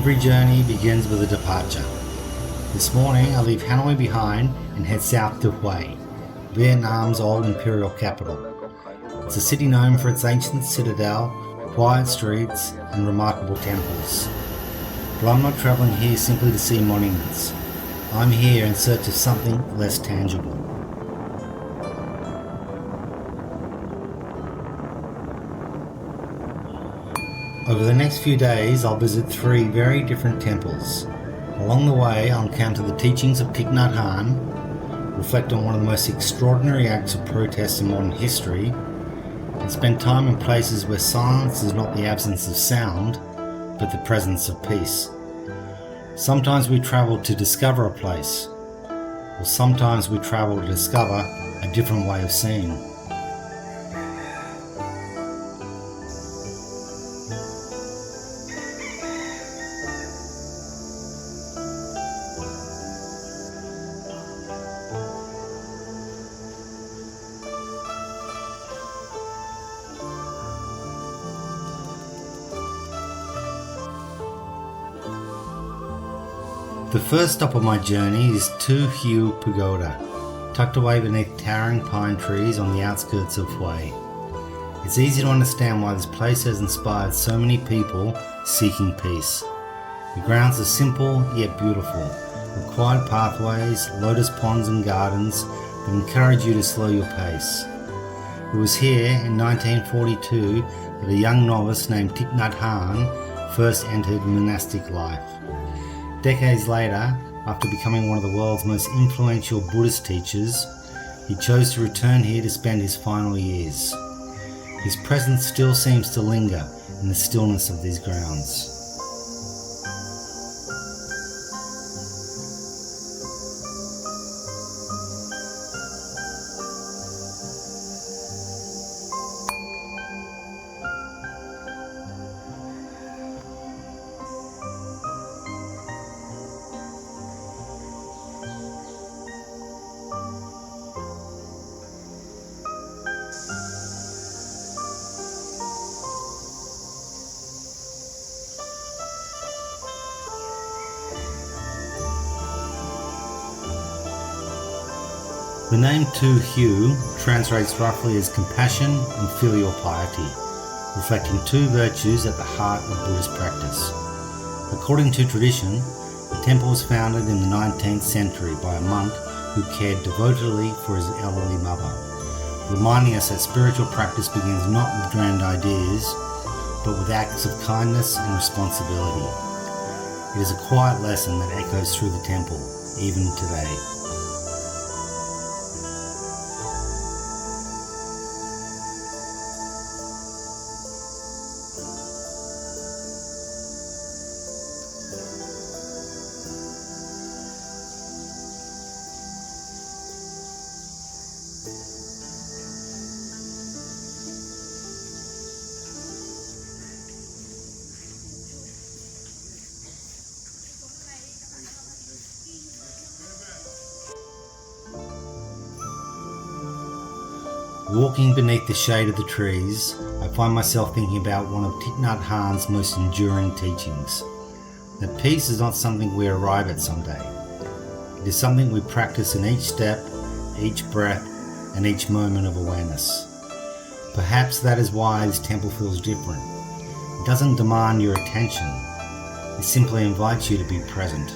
Every journey begins with a departure. This morning I leave Hanoi behind and head south to Hue, Vietnam's old imperial capital. It's a city known for its ancient citadel, quiet streets and remarkable temples. But I'm not travelling here simply to see monuments. I'm here in search of something less tangible. Over the next few days, I'll visit 3 very different temples. Along the way, I'll encounter the teachings of Thich Nhat Hanh, reflect on one of the most extraordinary acts of protest in modern history, and spend time in places where silence is not the absence of sound, but the presence of peace. Sometimes we travel to discover a place, or sometimes we travel to discover a different way of seeing. The first stop of my journey is Tu Hieu Pagoda, tucked away beneath towering pine trees on the outskirts of Hue. It's easy to understand why this place has inspired so many people seeking peace. The grounds are simple yet beautiful, with quiet pathways, lotus ponds and gardens that encourage you to slow your pace. It was here in 1942 that a young novice named Thich Nhat Hanh first entered monastic life. Decades later, after becoming one of the world's most influential Buddhist teachers, he chose to return here to spend his final years. His presence still seems to linger in the stillness of these grounds. The name Tu Hieu translates roughly as compassion and filial piety, reflecting 2 virtues at the heart of Buddhist practice. According to tradition, the temple was founded in the 19th century by a monk who cared devotedly for his elderly mother, reminding us that spiritual practice begins not with grand ideas, but with acts of kindness and responsibility. It is a quiet lesson that echoes through the temple, even today. Walking beneath the shade of the trees, I find myself thinking about one of Thich Nhat Hanh's most enduring teachings. That peace is not something we arrive at someday. It is something we practice in each step, each breath, and each moment of awareness. Perhaps that is why this temple feels different. It doesn't demand your attention. It simply invites you to be present.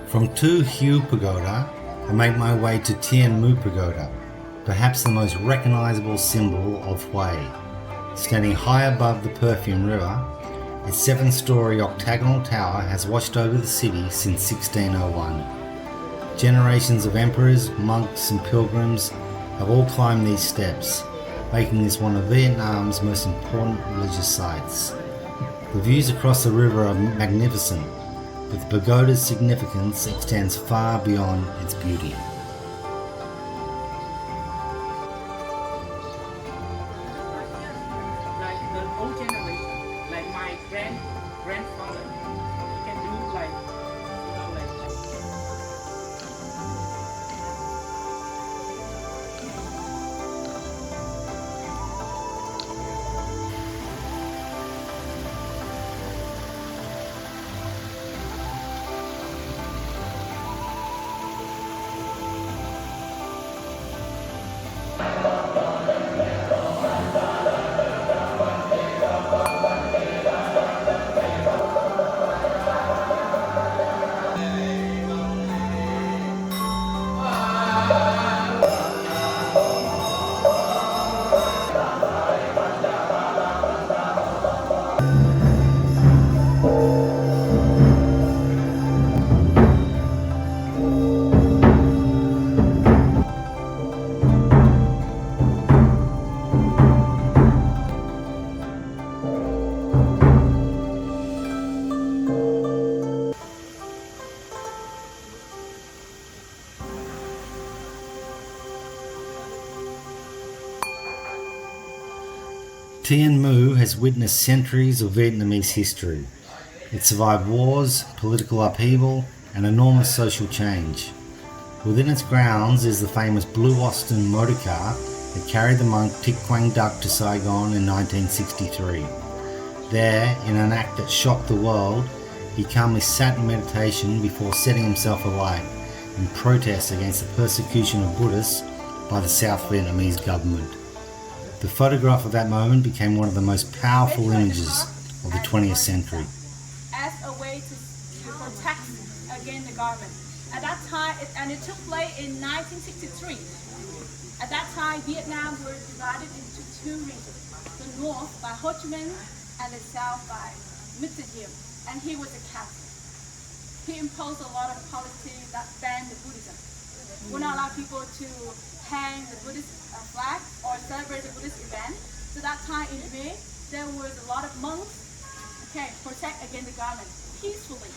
From Tu Hieu Pagoda, I make my way to Tien Mu Pagoda, perhaps the most recognisable symbol of Hue. Standing high above the Perfume River, its 7-storey octagonal tower has watched over the city since 1601. Generations of emperors, monks and pilgrims have all climbed these steps, making this one of Vietnam's most important religious sites. The views across the river are magnificent, but the pagoda's significance extends far beyond its beauty. Like the old generation, like my grandfather, he can do like, Tien Mu has witnessed centuries of Vietnamese history. It survived wars, political upheaval, and enormous social change. Within its grounds is the famous Blue Austin motor car that carried the monk Thich Quang Duc to Saigon in 1963. There, in an act that shocked the world, he calmly sat in meditation before setting himself alight in protest against the persecution of Buddhists by the South Vietnamese government. The photograph of that moment became one of the most powerful images of the 20th century. As a way to protect against the government. At that time, it took place in 1963. At that time, Vietnam was divided into 2 regions. The north by Ho Chi Minh and the south by Nhất. And he was a Catholic. He imposed a lot of policies that banned the Buddhism. Would not allow people to hang the Buddhist flag or celebrate the Buddhist event. So that time in May, there was a lot of monks, protect against the government peacefully.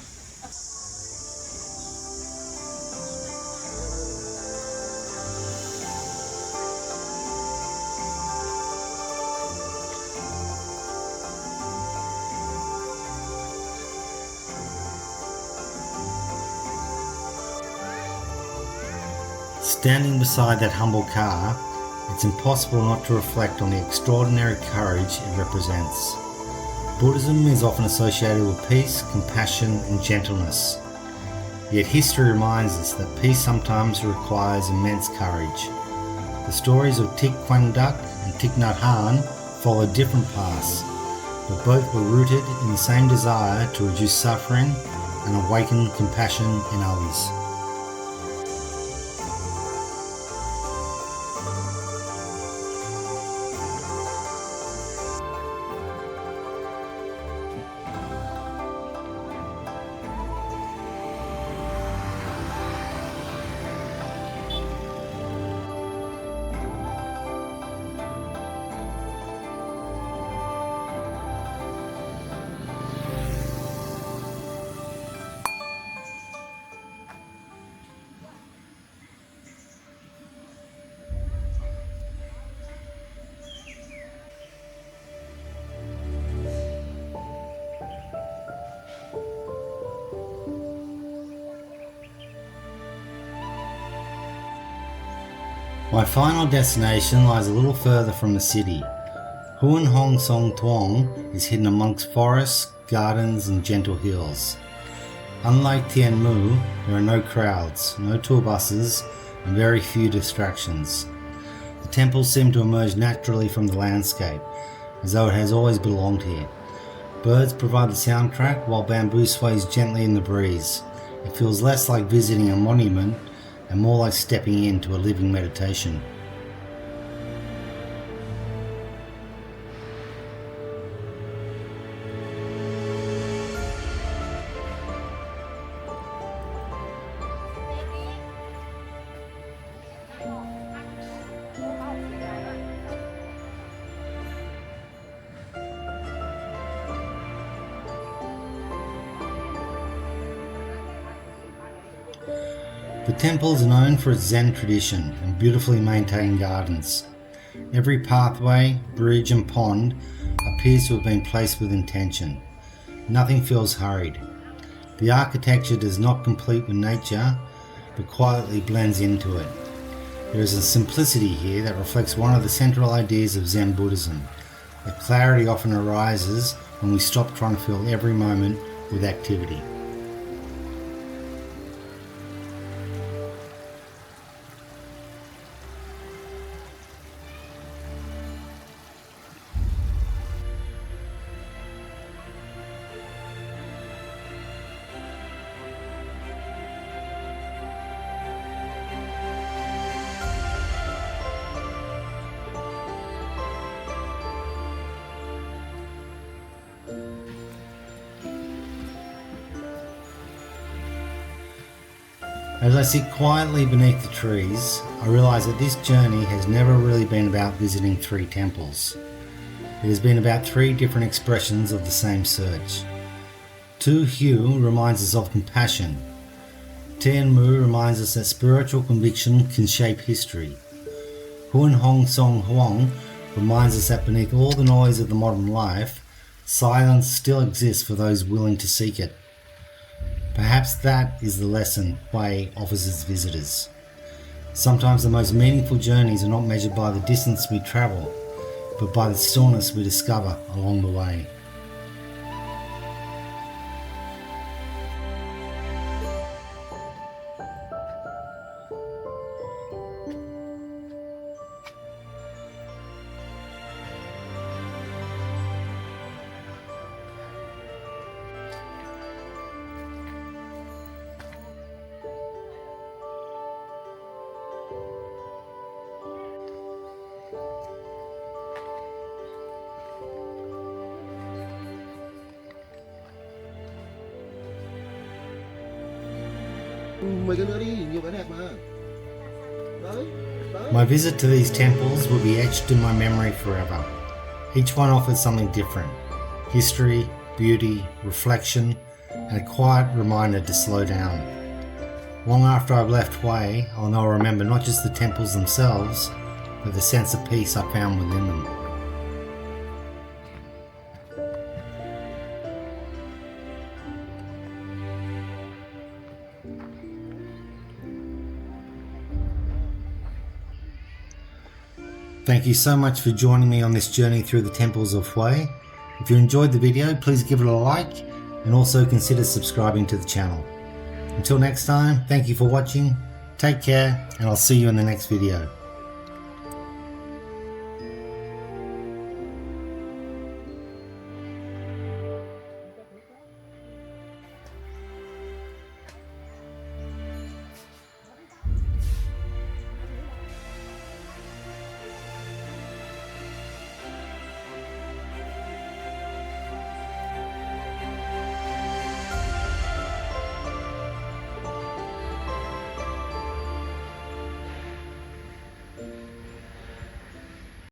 Standing beside that humble car, it's impossible not to reflect on the extraordinary courage it represents. Buddhism is often associated with peace, compassion and gentleness. Yet history reminds us that peace sometimes requires immense courage. The stories of Thich Quang Duc and Thich Nhat Hanh follow different paths, but both were rooted in the same desire to reduce suffering and awaken compassion in others. My final destination lies a little further from the city. Huyen Khong Son Thuong is hidden amongst forests, gardens and gentle hills. Unlike Tien Mu, there are no crowds, no tour buses and very few distractions. The temples seem to emerge naturally from the landscape, as though it has always belonged here. Birds provide the soundtrack while bamboo sways gently in the breeze, It feels less like visiting a monument and more like stepping into a living meditation. The temples are known for its Zen tradition and beautifully maintained gardens. Every pathway, bridge and pond appears to have been placed with intention. Nothing feels hurried. The architecture does not compete with nature, but quietly blends into it. There is a simplicity here that reflects one of the central ideas of Zen Buddhism, that clarity often arises when we stop trying to fill every moment with activity. As I sit quietly beneath the trees, I realise that this journey has never really been about visiting 3 temples. It has been about 3 different expressions of the same search. Tu Hiu reminds us of compassion. Tien Mu reminds us that spiritual conviction can shape history. Huyen Khong Son Thuong reminds us that beneath all the noise of the modern life, silence still exists for those willing to seek it. Perhaps that is the lesson Hue offers its visitors. Sometimes the most meaningful journeys are not measured by the distance we travel, but by the stillness we discover along the way. Mấy cái nữa đi, nhiều cái đẹp mà. Đấy, đấy. My visit to these temples will be etched in my memory forever. Each one offers something different: history, beauty, reflection, and a quiet reminder to slow down. Long after I've left Hue, I'll know I remember not just the temples themselves, but the sense of peace I found within them. Thank you so much for joining me on this journey through the temples of Hue. If you enjoyed the video, please give it a like and also consider subscribing to the channel. Until next time, thank you for watching, take care, and I'll see you in the next video.